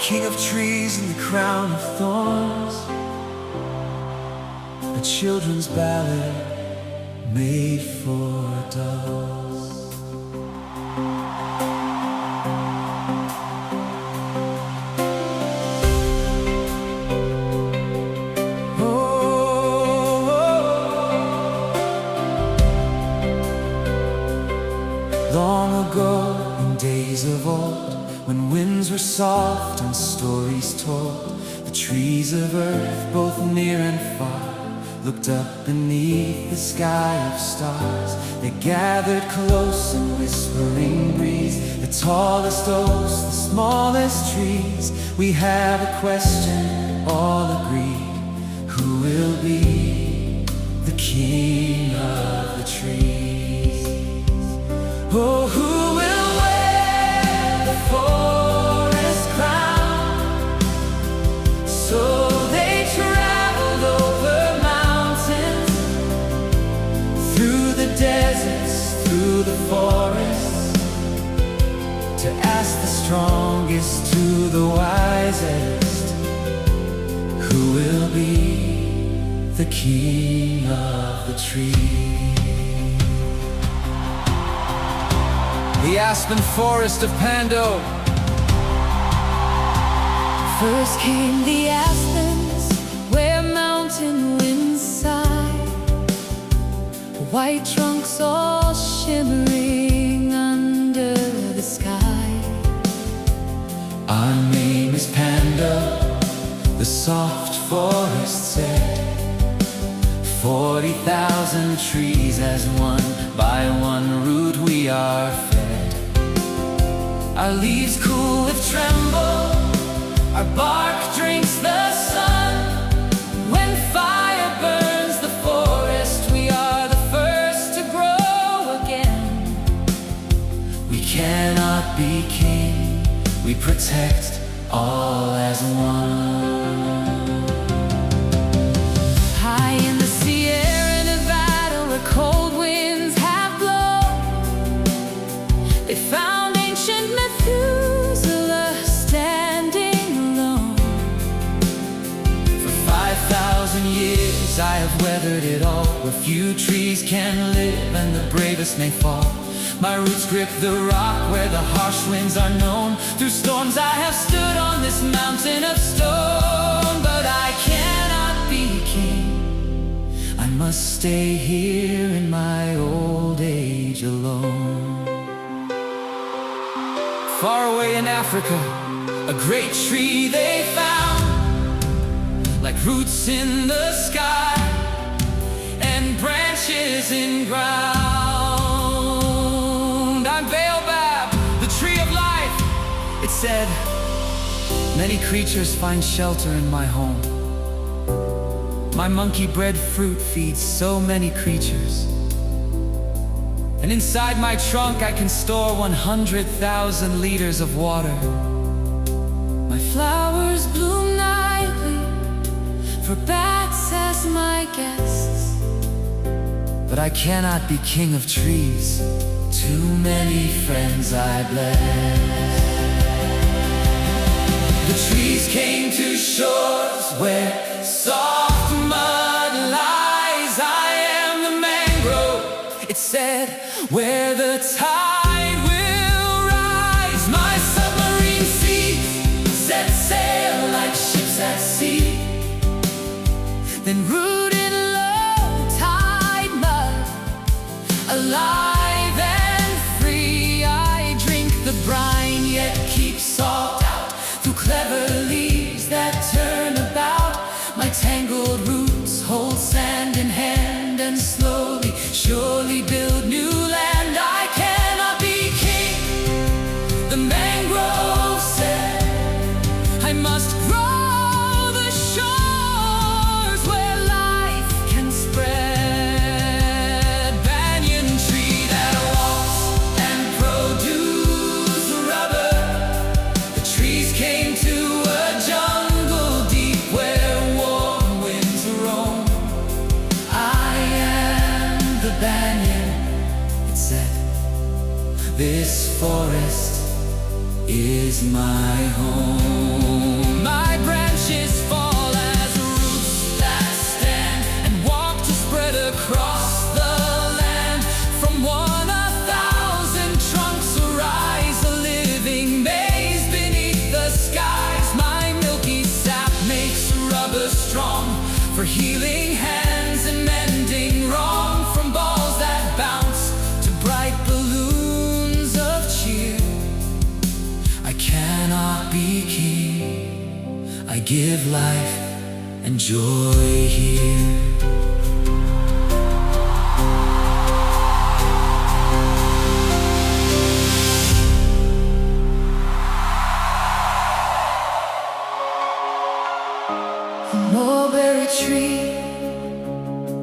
king of trees and the crown of thorns, a children's ballad made for dolls. Long ago, in days of old, when winds were soft and stories told, the trees of earth, both near and far, looked up beneath the sky of stars. They gathered close in whispering breeze, the tallest oaks, the smallest trees. We have a question, all agreed: who will be the king of the trees? Oh, who will wear the forest crown? So they traveled over mountains, through the deserts, through the forests, to ask the strongest to the wisest, who will be the king of the trees? The aspen forest of Pando. First came the aspens, where mountain winds sigh, white trunks all shimmering under the sky. Our name is Pando, the soft forest said. 40,000 trees as one by one root we are fed. Our leaves cool if tremble, our bark drinks the sun. When fire burns the forest, we are the first to grow again. We cannot be king, we protect all as one. High in the Sierra Nevada, where cold winds have blown, they found ancient Methuselah standing alone. For 5,000 years I have weathered it all, where few trees can live and the bravest may fall. My roots grip the rock where the harsh winds are known. Through storms I have stood on this mountain of stone. But I cannot be king, I must stay here in my old age alone. Far away in Africa, a great tree they found, like roots in the sky and branches in ground. I'm Baobab, the tree of life, it said. Many creatures find shelter in my home. My monkey-bred fruit feeds so many creatures. And inside my trunk I can store 100,000 liters of water. My flowers bloom nightly for bats as my guests. But I cannot be king of trees, too many friends I bless. The trees came to shores where soft mud lies. I am the mangrove, it said, where the tide will rise. My submarine seas set sail like ships at sea, then root in low tide mud, alive and free. I drink the brine yet keep salt out through clever leaves that turn about. My tangled roots hold sand in hand and slowly, surely build new land. I cannot be king, the mangrove said. I must grow the shores where life can spread. Banyan tree that walks and produce rubber. The trees came to a jungle deep where warm winds roam. I am the banyan, it said. This forest is my home. My branches fall as roots that stand and walk to spread across the land. From one 1,000 trunks arise, a living maze beneath the skies. My milky sap makes rubber strong for healing hands and mending wrong. From balls that bounce to bright balloons of cheer, I cannot be king. I give life and joy here. The mulberry tree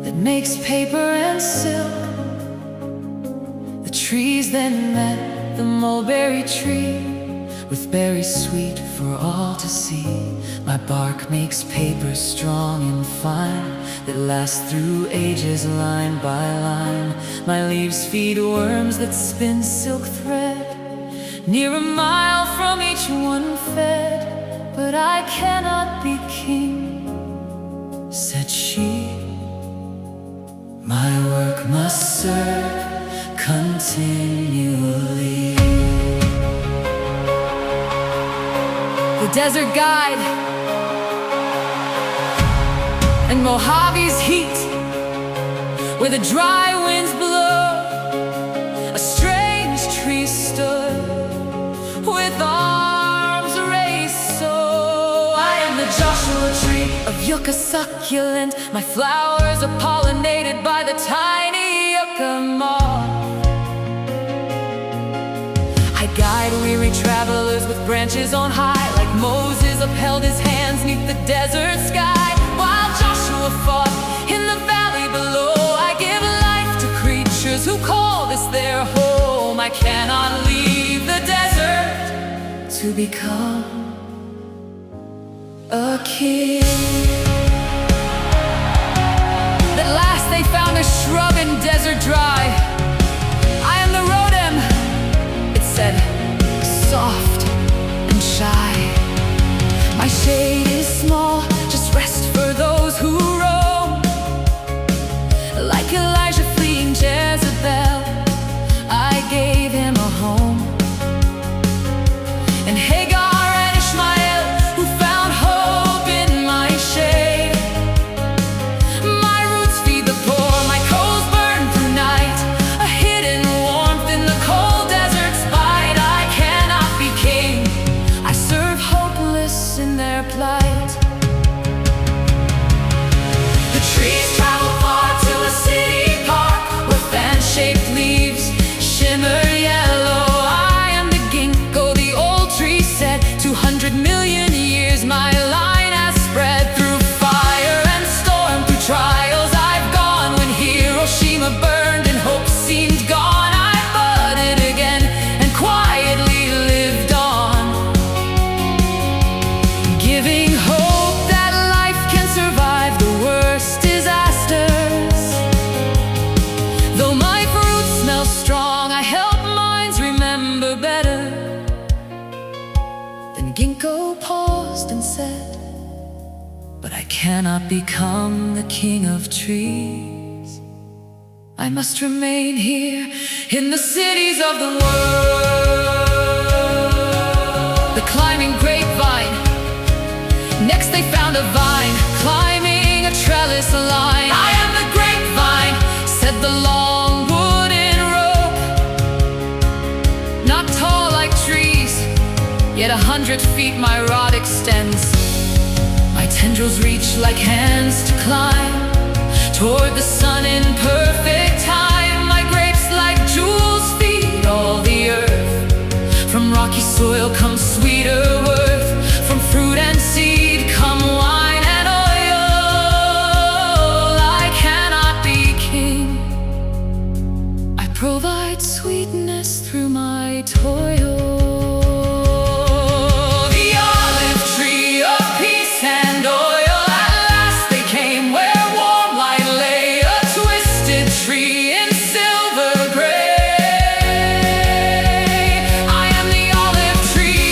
that makes paper and silk. The trees then met the mulberry tree, with berries sweet for all to see. My bark makes paper strong and fine, that lasts through ages line by line. My leaves feed worms that spin silk thread, near a mile from each one fed. But I cannot be king, said she. My work must serve continually. The desert guide and Mojave's heat, where the dry winds blow, a strange tree stood with arms raised so. I am the Joshua tree of yucca succulent. My flowers are pollinated by the tiny yucca moth. I guide weary travelers with branches on high, like Moses upheld his hands neath the desert sky. While Joshua fought in the valley below, I give life to creatures who call this their home. I cannot leave the desert to become a king. At last they found a shrub in desert dry. I am the rodem, it said, soft and shy. My shade is small, just rest for those who roam. Like Elijah fleeing Jezebel, I gave him a home. And Hagar and Ishmael, who found hope in my shade. My roots feed the poor, my coals burn through night, a hidden warmth in the cold desert's bite. I cannot be king, I serve hopeless in their plight. The trees travel far to a city park, where fan-shaped leaves shimmer yellow. I am the ginkgo, the old tree said. 200 million years my line has spread. Through fire and storm, through trials I've gone. When Hiroshima burned and hope seemed gone, I budded again and quietly lived on, giving hope that life can survive the worst disasters. Though my fruit smells strong, I help minds remember better. Then Ginkgo paused and said, but I cannot become the king of trees. I must remain here in the cities of the world. The climbing grapevine, next they found a vine, climbing a trellis line. I am the grapevine, said the long wooden rope. Not tall like trees, yet 100 feet my rod extends. My tendrils reach like hands to climb toward the sun in perfect time. My grapes like jewels feed all the earth. From rocky soil comes sweeter worth. From fruit and seed come wine and oil. I cannot be king, I provide sweetness through my toil. The olive tree of peace and oil, at last they came where warm light lay. A twisted tree in silver gray. I am the olive tree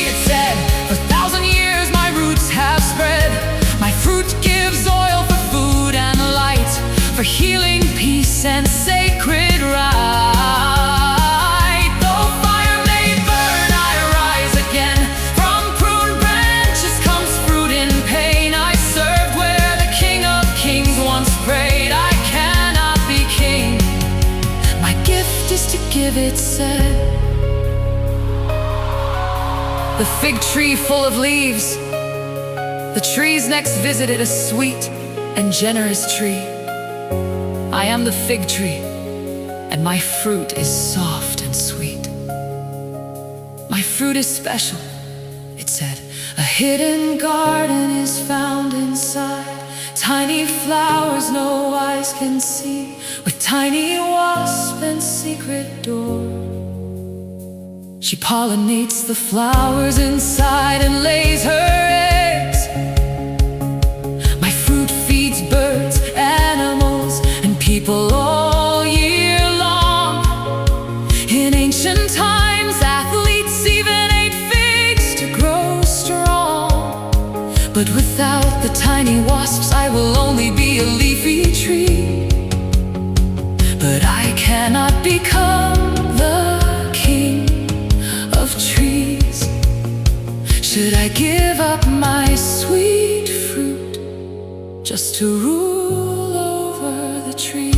and sacred right. Though fire may burn, I rise again. From pruned branches comes fruit in pain. I served where the King of Kings once prayed. I cannot be king. My gift is to give, it said. The fig tree full of leaves. The trees next visited a sweet and generous tree. I am the fig tree, and my fruit is soft and sweet. My fruit is special, it said. A hidden garden is found inside. Tiny flowers no eyes can see, with tiny wasp and secret door. She pollinates the flowers inside and lays her eggs. My fruit feeds birds, animals, and people all year long. In ancient times, athletes even ate figs to grow strong. But without the tiny wasps, I will only be a leafy tree. But I cannot become the king of trees. Should I give up my sweet fruit just to rule over the trees?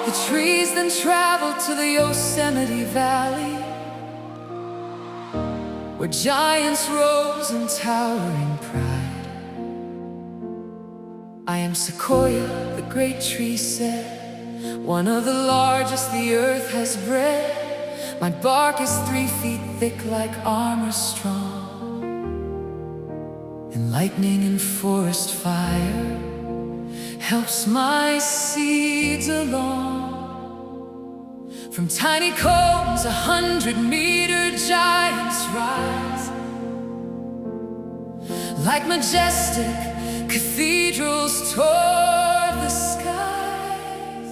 The trees then traveled to the Yosemite Valley, where giants rose in towering pride. I am Sequoia, the great tree said, one of the largest the earth has bred. My bark is 3 feet thick like armor strong, and lightning and forest fire helps my seeds along. From tiny cones 100-meter giants rise, like majestic cathedrals toward the skies.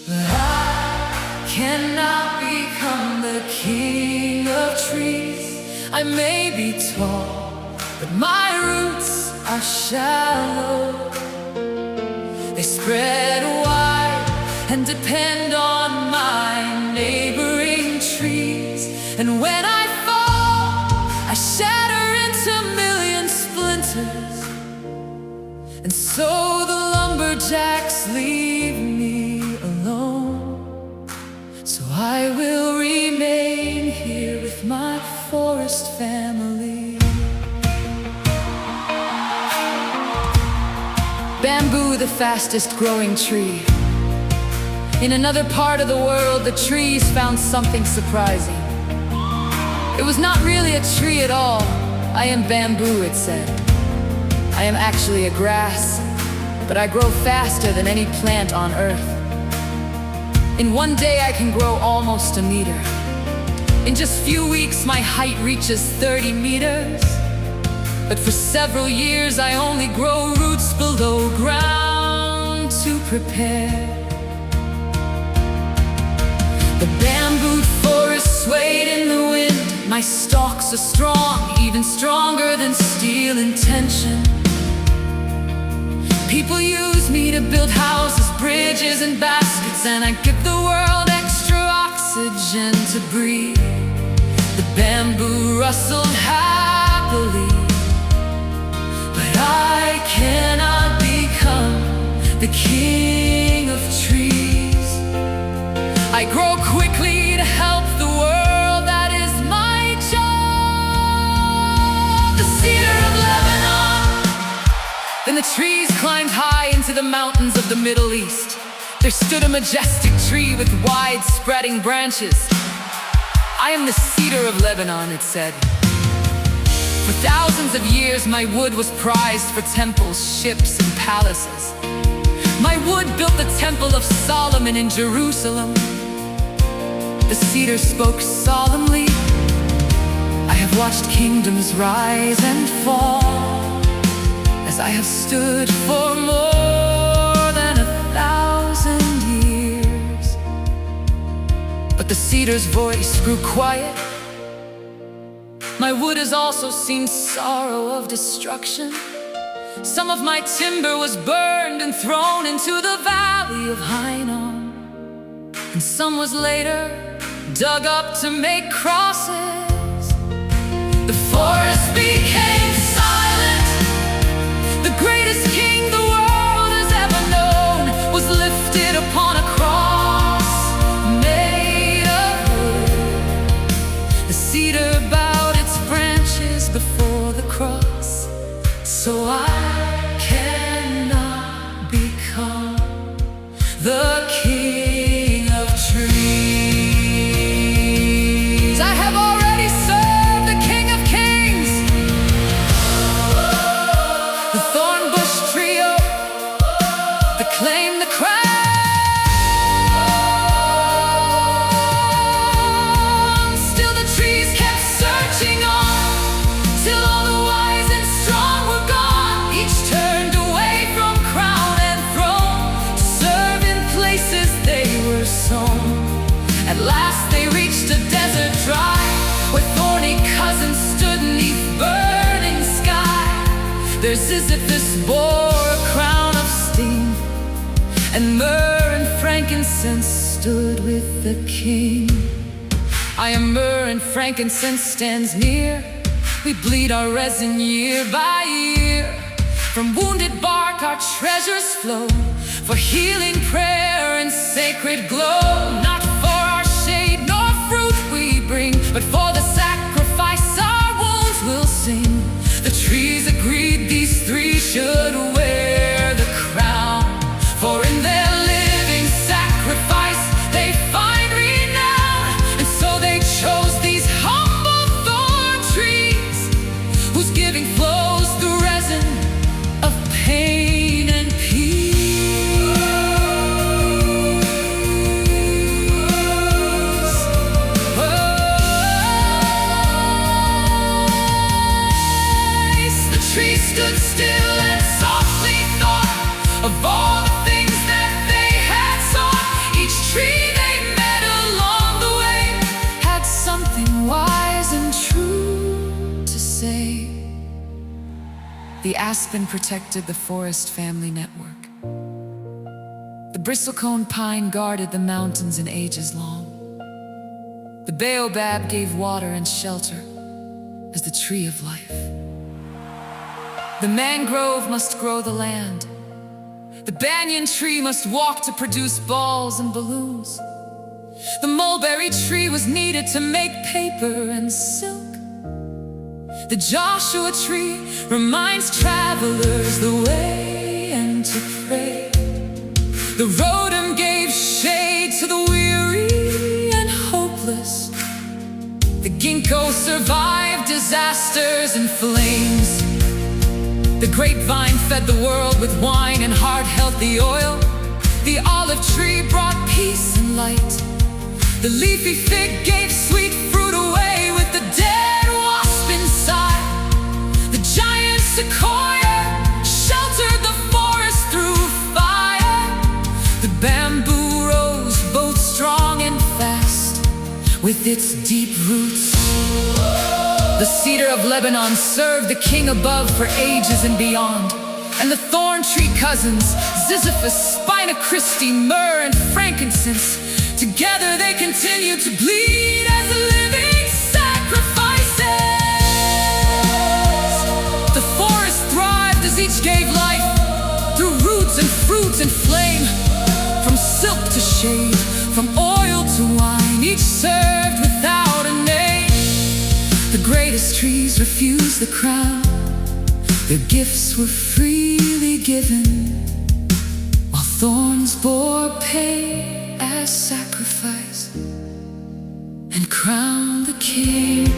But I cannot become the king of trees. I may be tall, but my roots are shallow. They spread wide and depend on my neighboring trees. And when I fall, I shatter into million splinters. And so the lumberjacks leave me alone. So I will remain here with my forest family. Bamboo, the fastest growing tree. In another part of the world, the trees found something surprising. It was not really a tree at all. I am bamboo, it said. I am actually a grass, but I grow faster than any plant on earth. In one day I can grow almost a meter. In just few weeks my height reaches 30 meters. But for several years I only grow roots below ground to prepare. The bamboo forest swayed in the wind. My stalks are strong, even stronger than steel intention. People use me to build houses, bridges, and baskets, and I give the world extra oxygen to breathe. The bamboo rustled happily, but I cannot become the king of trees. I grow quickly to help the world, that is my job. The cedar of Lebanon. Then the trees climbed high into the mountains of the Middle East. There stood a majestic tree with wide spreading branches. I am the cedar of Lebanon, it said. For thousands of years my wood was prized for temples, ships, and palaces. My wood built the Temple of Solomon in Jerusalem. The cedar spoke solemnly. I have watched kingdoms rise and fall, as I have stood for more than 1,000 years. The cedar's voice grew quiet. My wood has also seen sorrow of destruction. Some of my timber was burned and thrown into the valley of Hinnom, and some was later dug up to make crosses. The forest became silent. The greatest king the world has ever known was lifted upon a cross made of wood. The cedar bowed its branches before the cross, so I cannot become the king of trees. I have already served the King of Kings. The thorn bush trio that claimed the crown. Still the trees kept searching on, till all the wise and strong were gone. Each turned away from crown and throne to serve in places they were sown. At last they reached a desert dry, where thorny cousins stood neath burning sky. Their Sisyphus bore a crown of steam, and myrrh and frankincense stood with the king. I am myrrh and frankincense stands near. We bleed our resin year by year. From wounded bark our treasures flow, for healing prayer and sacred glow. Not for our shade nor fruit we bring, but for the sacrifice our wounds will sing. The trees agreed these three should wear the crown, for in their living sacrifice they find renown. And so they chose these humble thorn trees, whose giving flows through resin of pain and peace. The tree stood still and softly thought of all the things that they had sought. Each tree they met along the way had something wise and true to say. The aspen protected the forest family network. The bristlecone pine guarded the mountains in ages long. The baobab gave water and shelter as the tree of life. The mangrove must grow the land. The banyan tree must walk to produce balls and balloons. The mulberry tree was needed to make paper and silk. The Joshua tree reminds travelers the way and to pray. The rhodum gave shade to the weary and hopeless. The ginkgo survived disasters and flames. The grapevine fed the world with wine and heart-healthy oil. The olive tree brought peace and light. The leafy fig gave sweet fruit away with the dead wasp inside. The giant sequoia sheltered the forest through fire. The bamboo rose both strong and fast with its deep roots. The cedar of Lebanon served the king above for ages and beyond. And the thorn tree cousins, Sisyphus, Spina Christi, myrrh and frankincense, together they continue to bleed as living sacrifices. The forest thrived as each gave life, through roots and fruits and flame. From silk to shade, from oil to wine, each served without a name. The greatest trees refused the crown. Their gifts were freely given, while thorns bore pain as sacrifice and crowned the king.